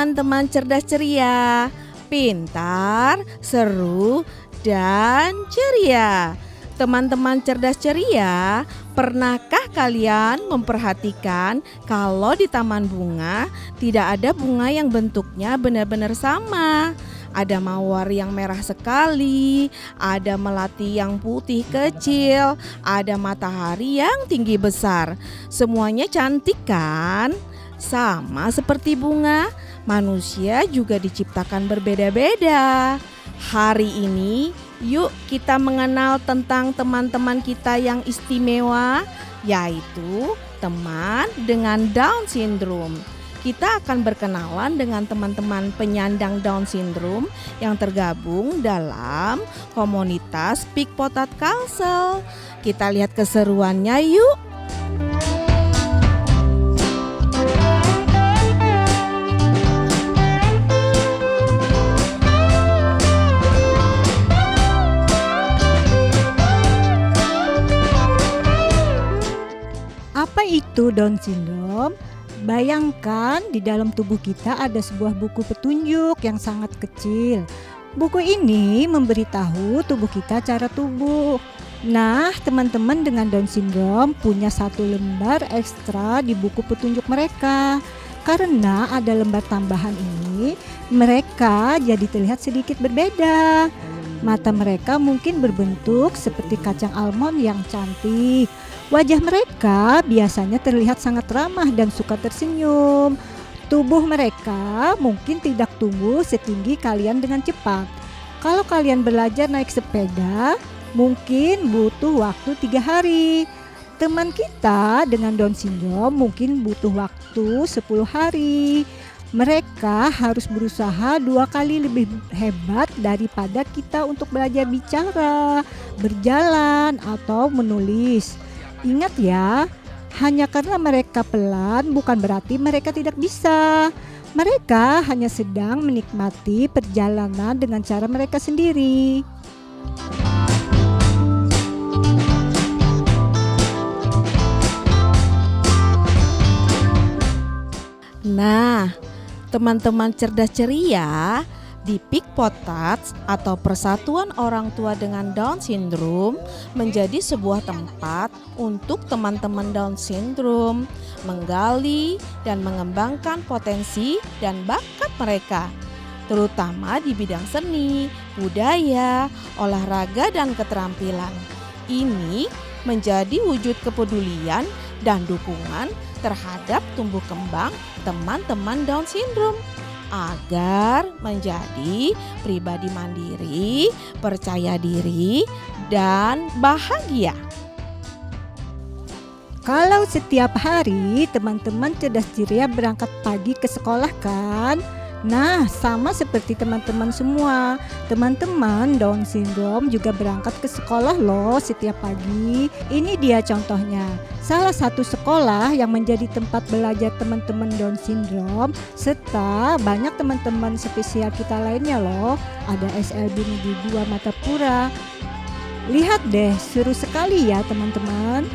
teman-teman cerdas ceria, pintar, seru, dan ceria. Teman-teman cerdas ceria, pernahkah kalian memperhatikan kalau di taman bunga tidak ada bunga yang bentuknya benar-benar sama? Ada mawar yang merah sekali, ada melati yang putih kecil, ada matahari yang tinggi besar. Semuanya cantik kan? Sama seperti bunga, manusia juga diciptakan berbeda-beda. Hari ini, yuk kita mengenal tentang teman-teman kita yang istimewa, yaitu teman dengan Down Syndrome. Kita akan berkenalan dengan teman-teman penyandang Down Syndrome yang tergabung dalam komunitas Pikpotat Kalsel. Kita lihat keseruannya yuk. Apa itu Down Syndrome? Bayangkan di dalam tubuh kita ada sebuah buku petunjuk yang sangat kecil. Buku ini memberitahu tubuh kita cara tubuh. Nah, teman-teman dengan Down Syndrome punya satu lembar ekstra di buku petunjuk mereka. Karena ada lembar tambahan ini, mereka jadi terlihat sedikit berbeda. Mata mereka mungkin berbentuk seperti kacang almond yang cantik. Wajah mereka biasanya terlihat sangat ramah dan suka tersenyum. Tubuh mereka mungkin tidak tumbuh setinggi kalian dengan cepat. Kalau kalian belajar naik sepeda, mungkin butuh waktu 3 hari. Teman kita dengan Down Syndrome mungkin butuh waktu 10 hari. Mereka harus berusaha 2 kali lebih hebat daripada kita untuk belajar bicara, berjalan, atau menulis. Ingat ya, hanya karena mereka pelan bukan berarti mereka tidak bisa. Mereka hanya sedang menikmati perjalanan dengan cara mereka sendiri. Nah, teman-teman cerdas ceria, di Pikpotat atau Persatuan Orang Tua dengan Down Syndrome menjadi sebuah tempat untuk teman-teman Down Syndrome menggali dan mengembangkan potensi dan bakat mereka, terutama di bidang seni, budaya, olahraga, dan keterampilan. Ini menjadi wujud kepedulian dan dukungan terhadap tumbuh kembang teman-teman Down Syndrome agar menjadi pribadi mandiri, percaya diri, dan bahagia. Kalau setiap hari teman-teman cerdas ceria berangkat pagi ke sekolah kan? Nah, sama seperti teman-teman semua. Teman-teman Down Syndrome juga berangkat ke sekolah loh setiap pagi. Ini dia contohnya. Salah satu sekolah yang menjadi tempat belajar teman-teman Down Syndrome serta banyak teman-teman spesial kita lainnya loh. Ada SLB Negeri 2 Martapura. Lihat deh, seru sekali ya teman-teman.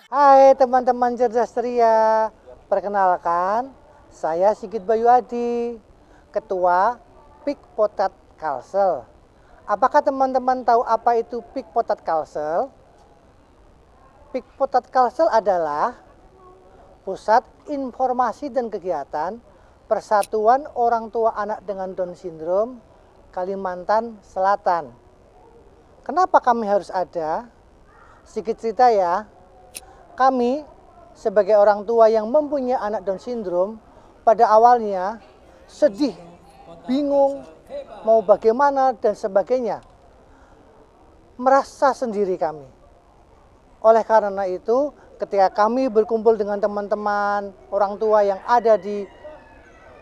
Hai teman-teman cerdas ceria, perkenalkan saya Sigit Bayu Adi, Ketua Pikpotat Kalsel. Apakah teman-teman tahu apa itu Pikpotat Kalsel? Pikpotat Kalsel adalah pusat informasi dan kegiatan Persatuan Orang Tua Anak dengan Down Syndrome Kalimantan Selatan. Kenapa kami harus ada? Sedikit cerita ya. Kami sebagai orang tua yang mempunyai anak Down Syndrome pada awalnya sedih, bingung, mau bagaimana dan sebagainya. Merasa sendiri kami. Oleh karena itu, ketika kami berkumpul dengan teman-teman orang tua yang ada di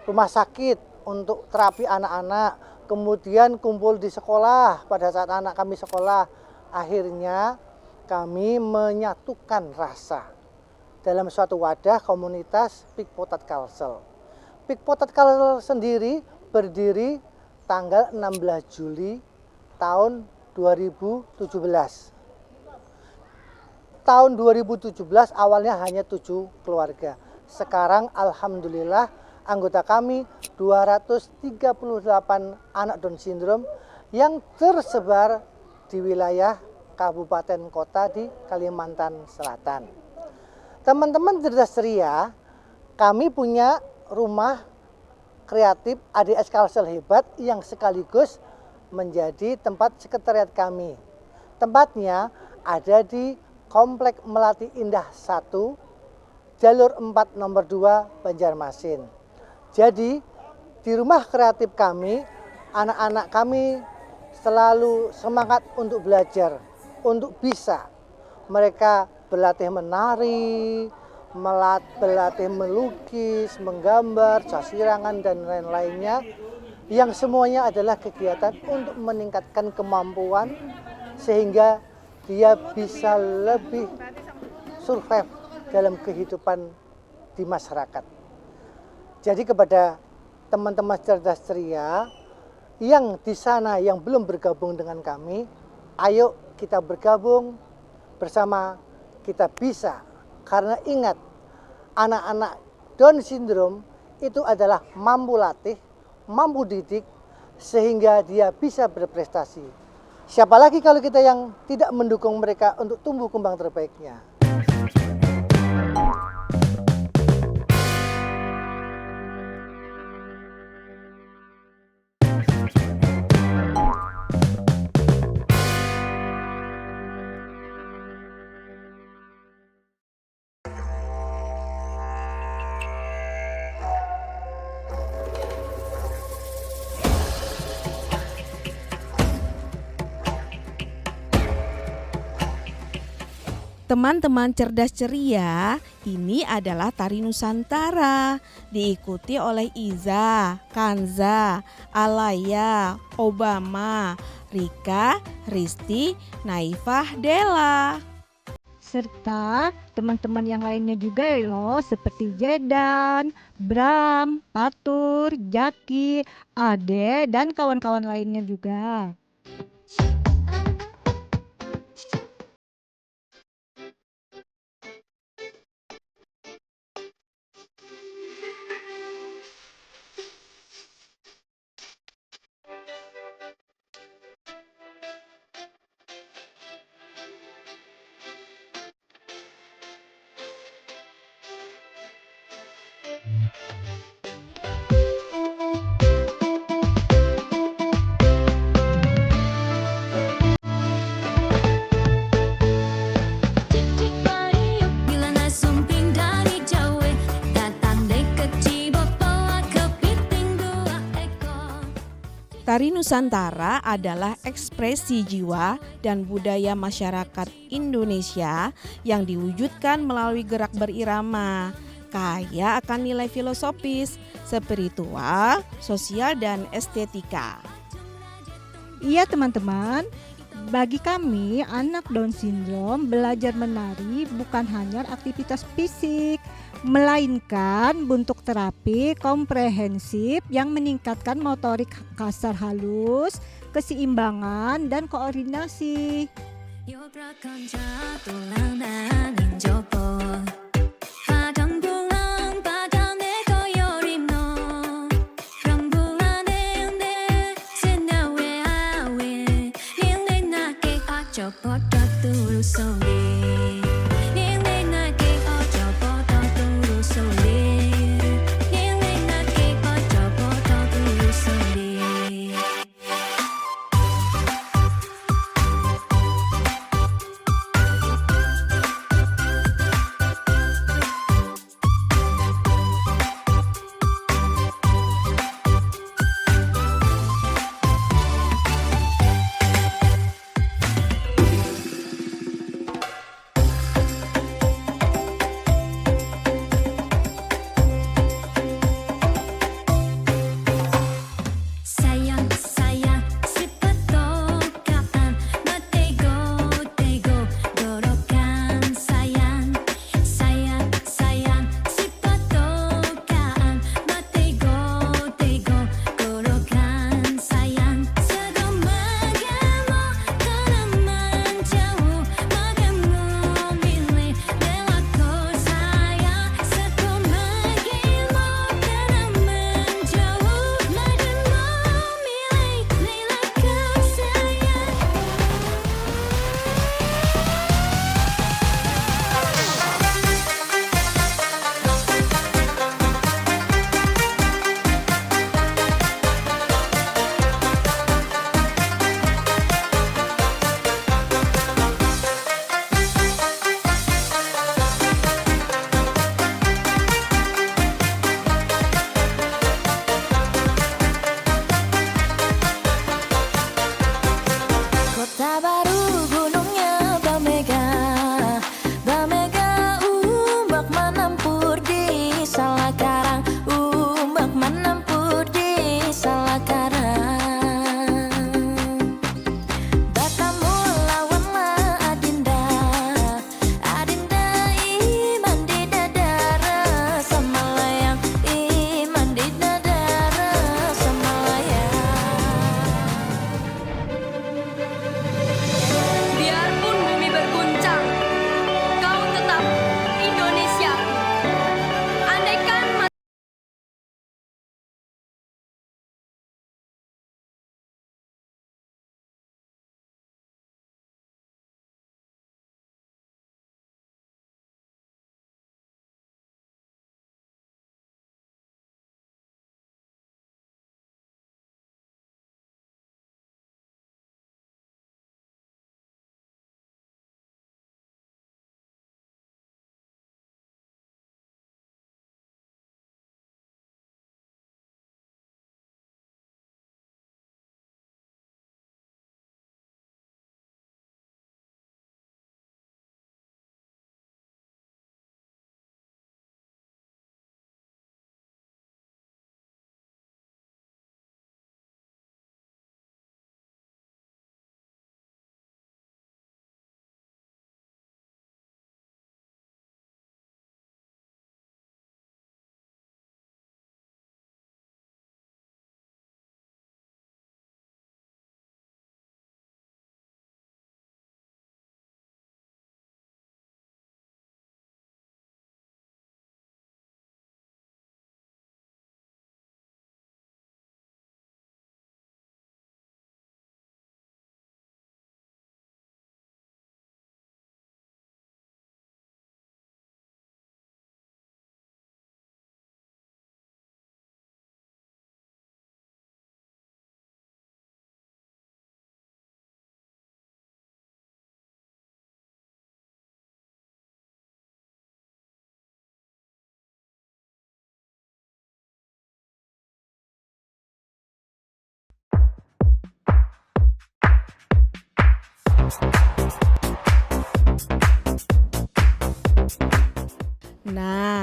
rumah sakit untuk terapi anak-anak, kemudian kumpul di sekolah pada saat anak kami sekolah. Akhirnya kami menyatukan rasa dalam suatu wadah komunitas Pikpotat Kalsel. Pikpotat Kalsel sendiri berdiri tanggal 16 Juli tahun 2017. Tahun 2017 awalnya hanya 7 keluarga. Sekarang alhamdulillah anggota kami 238 anak Down syndrome yang tersebar di wilayah kabupaten kota di Kalimantan Selatan. Teman-teman cerdas ceria, kami punya rumah kreatif ADS Kalsel Hebat yang sekaligus menjadi tempat sekretariat kami. Tempatnya ada di Komplek Melati Indah 1, Jalur 4 nomor 2 Banjarmasin. Jadi di rumah kreatif kami, anak-anak kami selalu semangat untuk belajar, untuk bisa. Mereka berlatih menari, berlatih melukis, menggambar, casirangan, dan lain-lainnya. Yang semuanya adalah kegiatan untuk meningkatkan kemampuan sehingga dia bisa lebih survive dalam kehidupan di masyarakat. Jadi kepada teman-teman cerdas ceria yang di sana yang belum bergabung dengan kami, ayo kita bergabung bersama, kita bisa. Karena ingat, anak-anak Down syndrome itu adalah mampu latih, mampu didik, sehingga dia bisa berprestasi. Siapa lagi kalau kita yang tidak mendukung mereka untuk tumbuh kembang terbaiknya. Teman-teman cerdas ceria, ini adalah tari Nusantara, diikuti oleh Iza, Kanza, Alaya, Obama, Rika, Risti, Naifah, Dela. Serta teman-teman yang lainnya juga loh, seperti Jedan, Bram, Patur, Jaki, Ade, dan kawan-kawan lainnya juga. Tari Nusantara adalah ekspresi jiwa dan budaya masyarakat Indonesia yang diwujudkan melalui gerak berirama, kaya akan nilai filosofis, spiritual, sosial, dan estetika. Iya teman-teman, bagi kami anak Down syndrome belajar menari bukan hanya aktivitas fisik, melainkan bentuk terapi komprehensif yang meningkatkan motorik kasar halus, keseimbangan, dan koordinasi.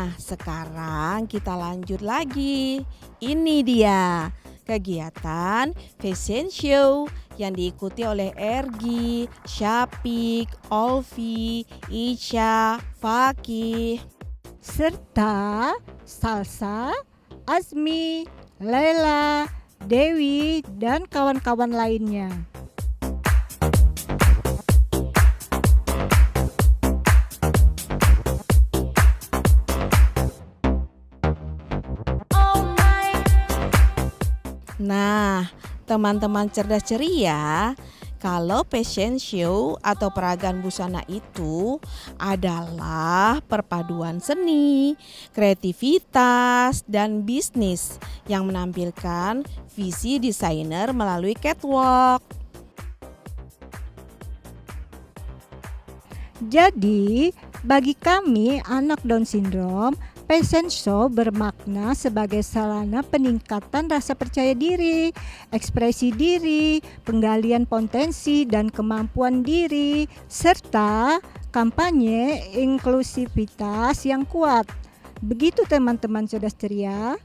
Nah, sekarang kita lanjut lagi. Ini dia kegiatan fashion show yang diikuti oleh Ergi, Syapik, Olvi, Ica, Fakih, serta Salsa, Azmi, Laila, Dewi, dan kawan-kawan lainnya. Nah, teman-teman cerdas ceria, kalau fashion show atau peragaan busana itu adalah perpaduan seni, kreativitas, dan bisnis yang menampilkan visi desainer melalui catwalk. Jadi, bagi kami anak Down Syndrome, fashion show bermakna sebagai sarana peningkatan rasa percaya diri, ekspresi diri, penggalian potensi dan kemampuan diri, serta kampanye inklusivitas yang kuat. Begitu teman-teman cerdas ceria.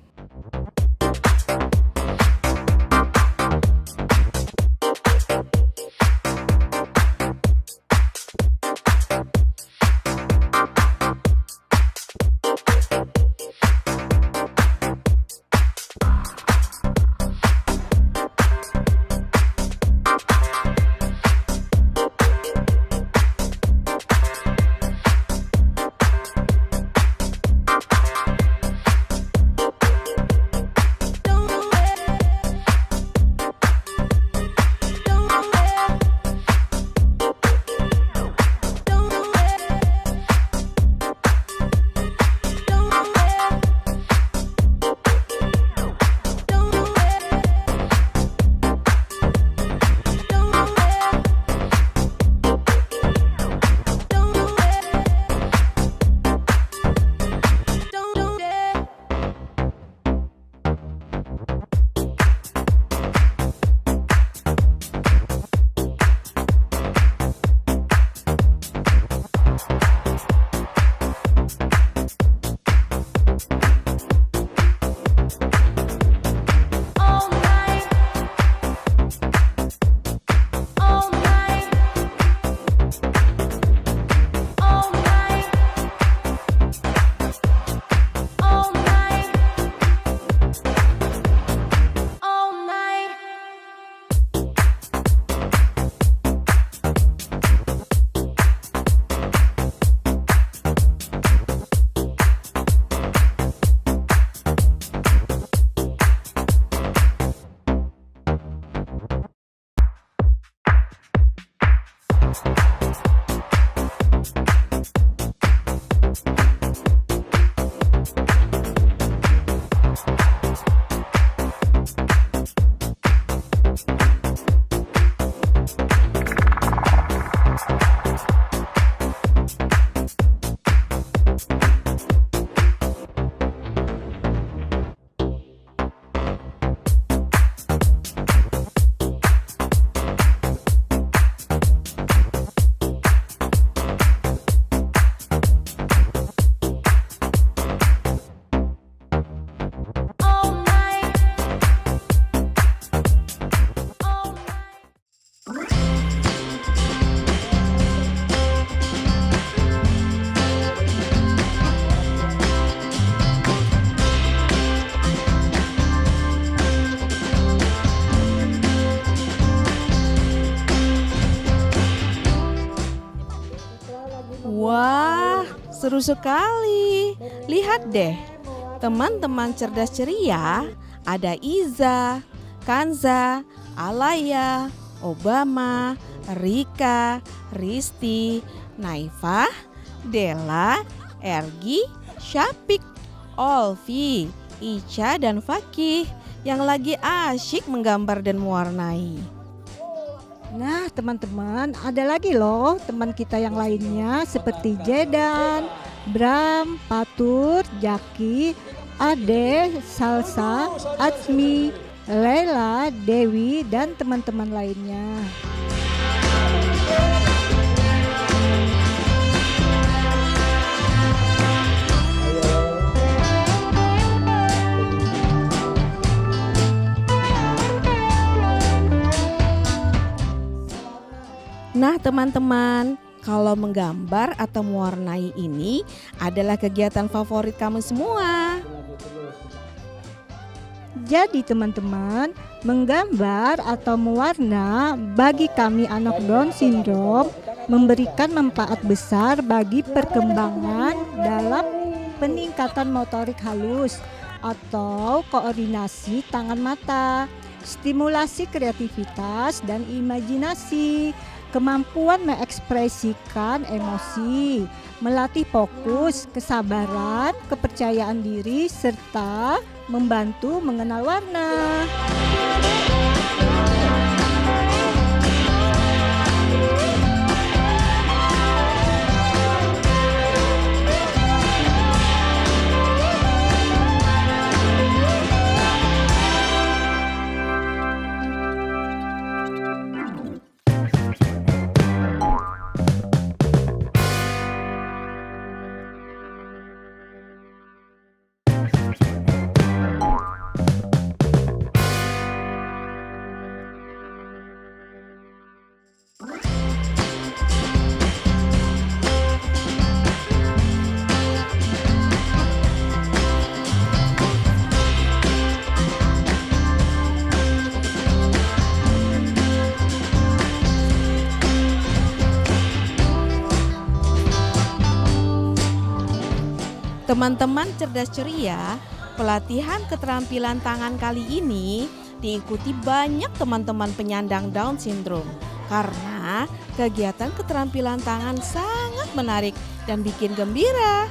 Wah, seru sekali. Lihat deh, teman-teman cerdas ceria, ada Iza, Kanza, Alaya, Obama, Rika, Risti, Naifah, Dela, Ergi, Syapik, Olvi, Ica, dan Fakih yang lagi asyik menggambar dan mewarnai. Nah teman-teman, ada lagi loh teman kita yang lainnya seperti Jedan, Bram, Patur, Jaki, Ade, Salsa, Azmi, Laila, Dewi, dan teman-teman lainnya. Teman-teman, kalau menggambar atau mewarnai ini adalah kegiatan favorit kamu semua. Jadi teman-teman, menggambar atau mewarna bagi kami anak Down syndrome memberikan manfaat besar bagi perkembangan dalam peningkatan motorik halus atau koordinasi tangan mata, stimulasi kreativitas dan imajinasi, kemampuan mengekspresikan emosi, melatih fokus, kesabaran, kepercayaan diri, serta membantu mengenal warna. Teman-teman cerdas ceria, pelatihan keterampilan tangan kali ini diikuti banyak teman-teman penyandang Down syndrome karena kegiatan keterampilan tangan sangat menarik dan bikin gembira.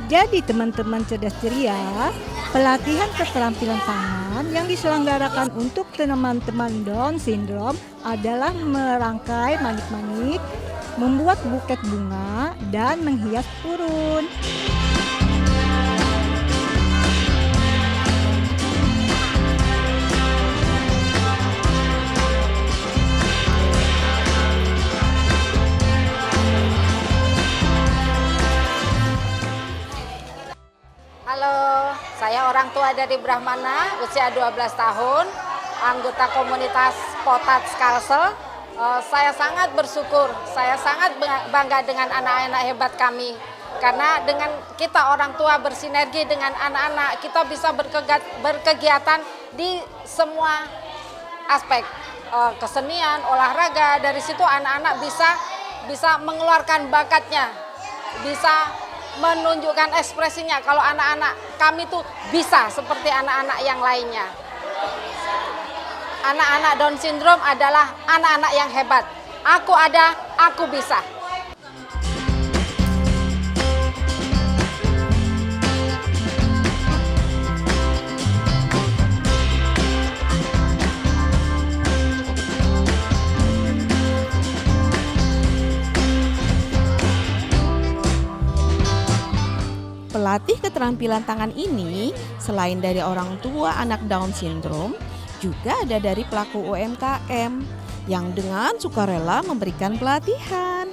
Jadi teman-teman cerdas ceria, pelatihan keterampilan tangan yang diselenggarakan untuk teman-teman Down syndrome adalah merangkai manik-manik, membuat buket bunga, dan menghias urun. Halo, saya orang tua dari Brahmana, usia 12 tahun, anggota komunitas Potats Kalsel. Saya sangat bersyukur, saya sangat bangga dengan anak-anak hebat kami. Karena dengan kita orang tua bersinergi dengan anak-anak, kita bisa berkegiatan di semua aspek. Kesenian, olahraga, dari situ anak-anak bisa mengeluarkan bakatnya, bisa menunjukkan ekspresinya. Kalau anak-anak kami tuh bisa seperti anak-anak yang lainnya. Anak-anak Down syndrome adalah anak-anak yang hebat. Aku ada, aku bisa. Pelatih keterampilan tangan ini selain dari orang tua anak Down syndrome, juga ada dari pelaku UMKM yang dengan sukarela memberikan pelatihan.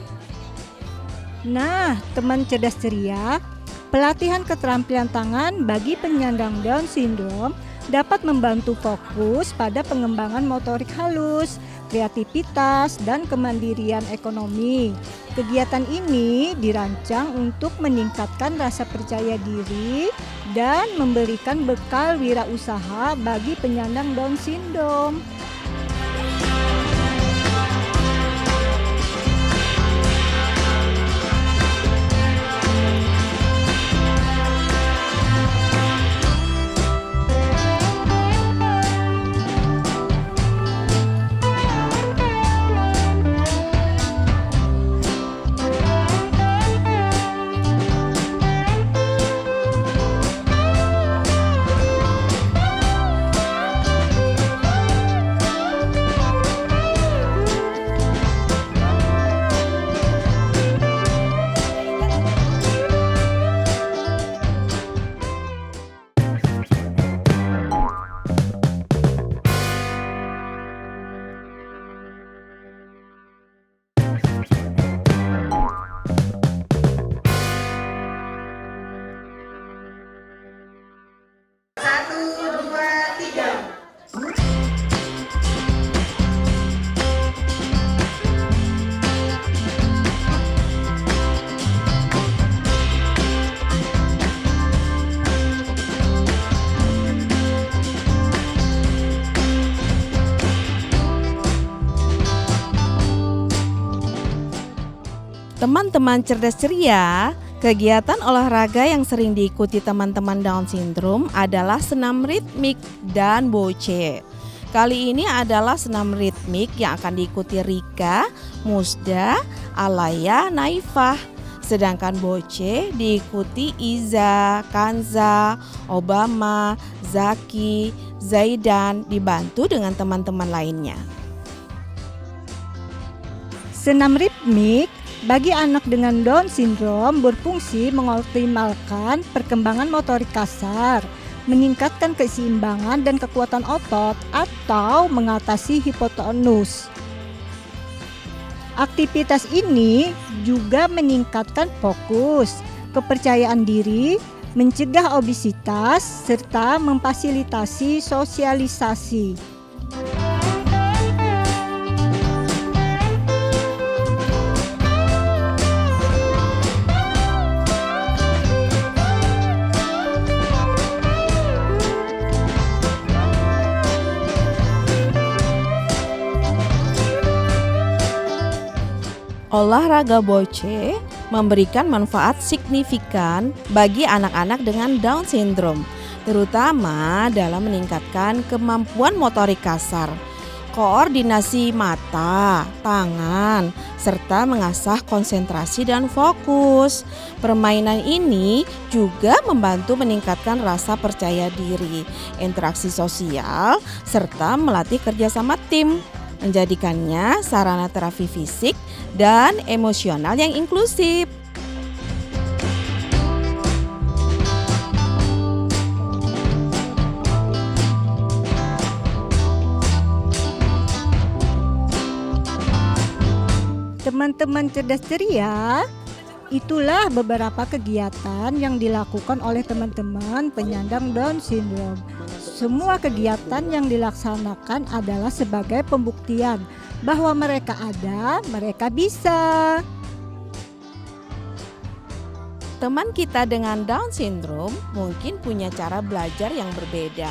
Nah, teman cerdas ceria, pelatihan keterampilan tangan bagi penyandang Down syndrome dapat membantu fokus pada pengembangan motorik halus, kreativitas, dan kemandirian ekonomi. Kegiatan ini dirancang untuk meningkatkan rasa percaya diri dan memberikan bekal wirausaha bagi penyandang Down syndrome. Teman-teman cerdas ceria, kegiatan olahraga yang sering diikuti teman-teman Down Syndrome adalah senam ritmik dan boce. Kali ini adalah senam ritmik yang akan diikuti Rika, Musda, Alaya, Naifah. Sedangkan boce diikuti Iza, Kanza, Obama, Zaki, Zaidan, dibantu dengan teman-teman lainnya. Senam ritmik bagi anak dengan Down syndrome berfungsi mengoptimalkan perkembangan motorik kasar, meningkatkan keseimbangan dan kekuatan otot, atau mengatasi hipotonus. Aktivitas ini juga meningkatkan fokus, kepercayaan diri, mencegah obesitas, serta memfasilitasi sosialisasi. Olahraga boce memberikan manfaat signifikan bagi anak-anak dengan Down syndrome, terutama dalam meningkatkan kemampuan motorik kasar, koordinasi mata, tangan, serta mengasah konsentrasi dan fokus. Permainan ini juga membantu meningkatkan rasa percaya diri, interaksi sosial, serta melatih kerjasama tim, menjadikannya sarana terapi fisik dan emosional yang inklusif. Teman-teman cerdas ceria, itulah beberapa kegiatan yang dilakukan oleh teman-teman penyandang Down syndrome. Semua kegiatan yang dilaksanakan adalah sebagai pembuktian bahwa mereka ada, mereka bisa. Teman kita dengan Down syndrome mungkin punya cara belajar yang berbeda,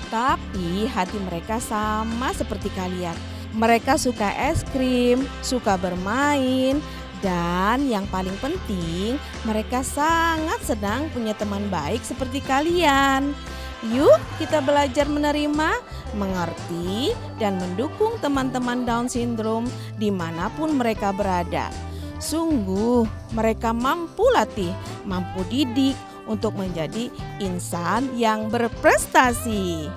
tapi hati mereka sama seperti kalian. Mereka suka es krim, suka bermain, dan yang paling penting, mereka sangat senang punya teman baik seperti kalian. Yuk kita belajar menerima, mengerti, dan mendukung teman-teman Down syndrome dimanapun mereka berada. Sungguh mereka mampu latih, mampu didik untuk menjadi insan yang berprestasi.